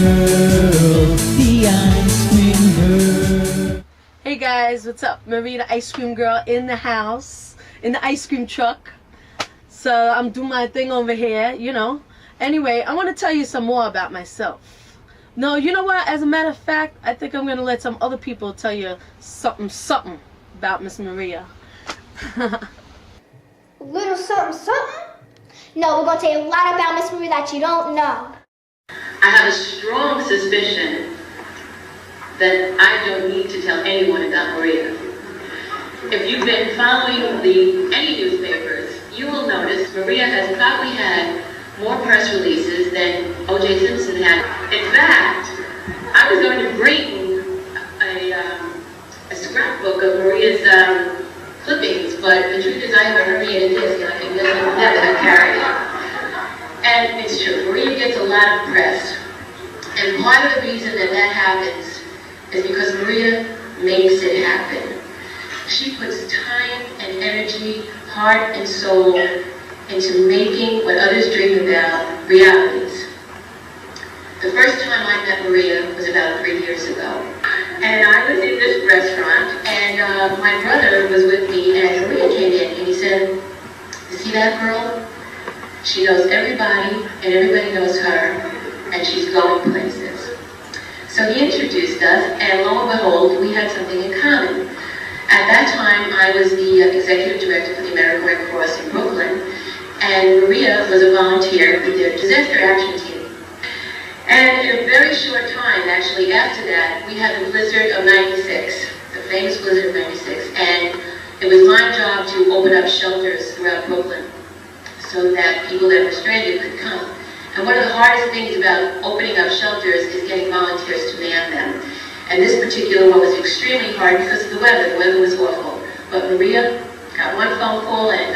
girl, the ice cream girl. Hey guys, what's up? Marie the ice cream girl in the house, in the ice cream truck. So I'm doing my thing over here, you know. Anyway, I want to tell you some more about myself. No, you know what? As a matter of fact, I think I'm going to let some other people tell you something about Miss Maria. Little something? No, we're going to tell you a lot about Miss Maria that you don't know. I have a strong suspicion that I don't need to tell anyone about Maria. If you've been following any newspapers, you will notice Maria has probably had more press releases than O.J. Simpson had. In fact, I was going to bring a scrapbook of Maria's clippings, but the truth is I have a herniated disc and I can never carry it. And it's true, Maria gets a lot of press. And part of the reason that happens is because Maria makes it happen. She puts time and energy, heart and soul into making what others dream about realities. The first time I met Maria was about 3 years ago. And I was in this restaurant, and my brother was with me, and Maria came in, and he said, "You see that girl? She knows everybody, and everybody knows her, and she's going places." So he introduced us, and lo and behold, we had something in common. At that time, I was the executive director for the American Red Cross in Brooklyn, and Maria was a volunteer with their disaster action team. And in a very short time, actually after that, we had the blizzard of '96, the famous blizzard of '96, and it was my job to open up shelters throughout Brooklyn so that people that were stranded could come. And one of the hardest things about opening up shelters is getting volunteers to man them. And this particular one was extremely hard because of the weather. The weather was awful. But Maria got one phone call, and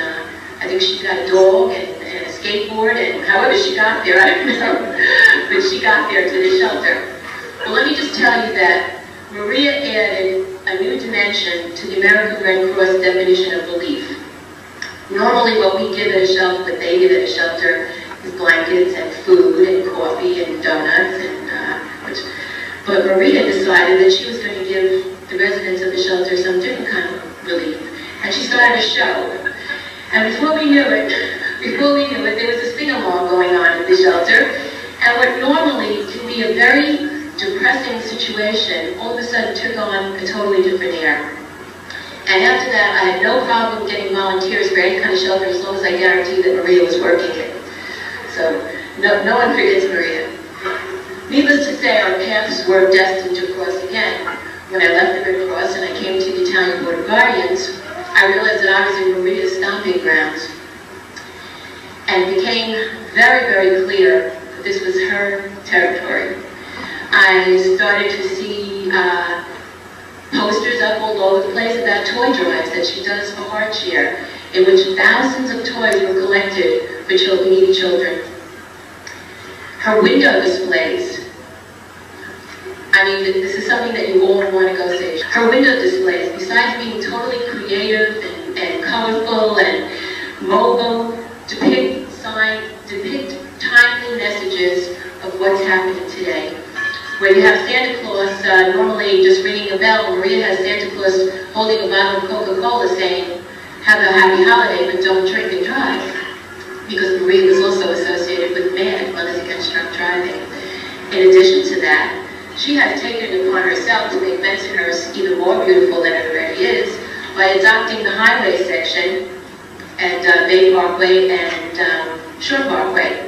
I think she got a dog and a skateboard, and however she got there, I don't know. But she got there to the shelter. Well, let me just tell you that Maria added a new dimension to the American Red Cross definition of belief. Normally what we give at a shelter, what they give at a shelter, is blankets and food and coffee and donuts, but Maria decided that she was going to give the residents of the shelter some different kind of relief. And she started a show. And before we knew it, there was a sing-along going on at the shelter. And what normally can be a very depressing situation, all of a sudden took on a totally different air. And after that, I had no problem getting volunteers for any kind of shelter as long as I guaranteed that Maria was working it. So no one forgets Maria. Needless to say, our paths were destined to cross again. When I left the Red Cross and I came to the Italian Board of Guardians, I realized that I was in Maria's stomping grounds. And it became very, very clear that this was her territory. I started to see posters up all over the place about toy drives that she does for Heart Share, in which thousands of toys were collected for needy children. Her window displays, I mean, this is something that you all want to go see. Her window displays, besides being totally creative and colorful and mobile, depict timely messages of what's happening today. Where you have Santa Claus normally just ringing a bell, Maria has Santa Claus holding a bottle of Coca-Cola saying, "Have a happy holiday, but don't drink and drive." Because Maria was also associated with MAD, Mothers Against Drunk Driving. In addition to that, she has taken it upon herself to make Bensonhurst even more beautiful than it already is by adopting the highway section at Bay Parkway and Shore Parkway.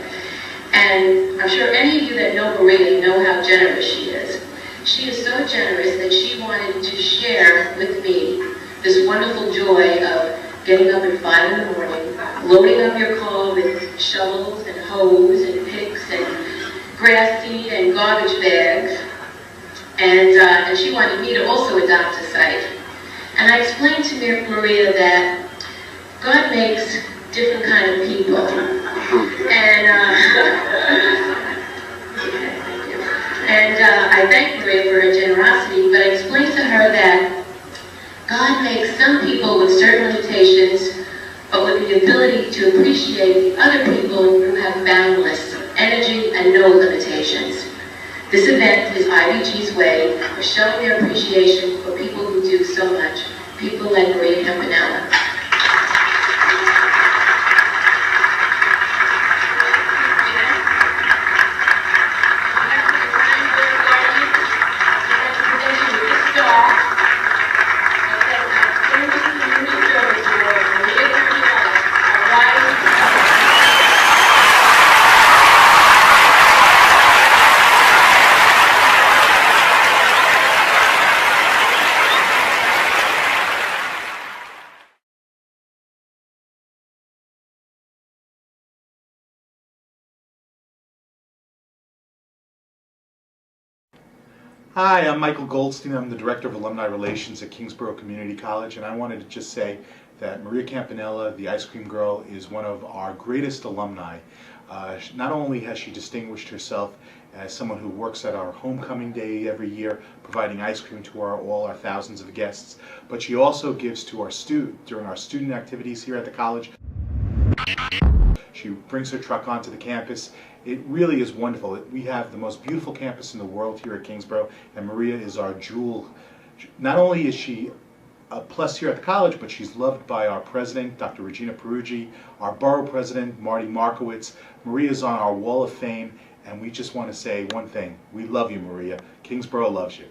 And I'm sure any of you that know Maria know how generous she is. She is so generous that she wanted to share with me this wonderful joy of getting up at 5 in the morning, loading up your car with shovels and hose and picks and grass seed and garbage bags. And she wanted me to also adopt a site. And I explained to Maria that God makes different kind of people. And I thanked Maria for her generosity, but I explained to her that God makes some people with certain limitations, but with the ability to appreciate the other people who have boundless energy and no limitations. This event is IBG's way of showing their appreciation for people who do so much, people like Maria Campanella. Hi, I'm Michael Goldstein. I'm the Director of Alumni Relations at Kingsborough Community College, and I wanted to just say that Maria Campanella, the Ice Cream Girl, is one of our greatest alumni. Not only has she distinguished herself as someone who works at our homecoming day every year, providing ice cream to all our thousands of guests, but she also gives to our during our student activities here at the college. She brings her truck onto the campus. It really is wonderful. We have the most beautiful campus in the world here at Kingsborough, and Maria is our jewel. Not only is she a plus here at the college, but she's loved by our president, Dr. Regina Peruggi, our borough president, Marty Markowitz. Maria is on our wall of fame, and we just want to say one thing. We love you, Maria. Kingsborough loves you.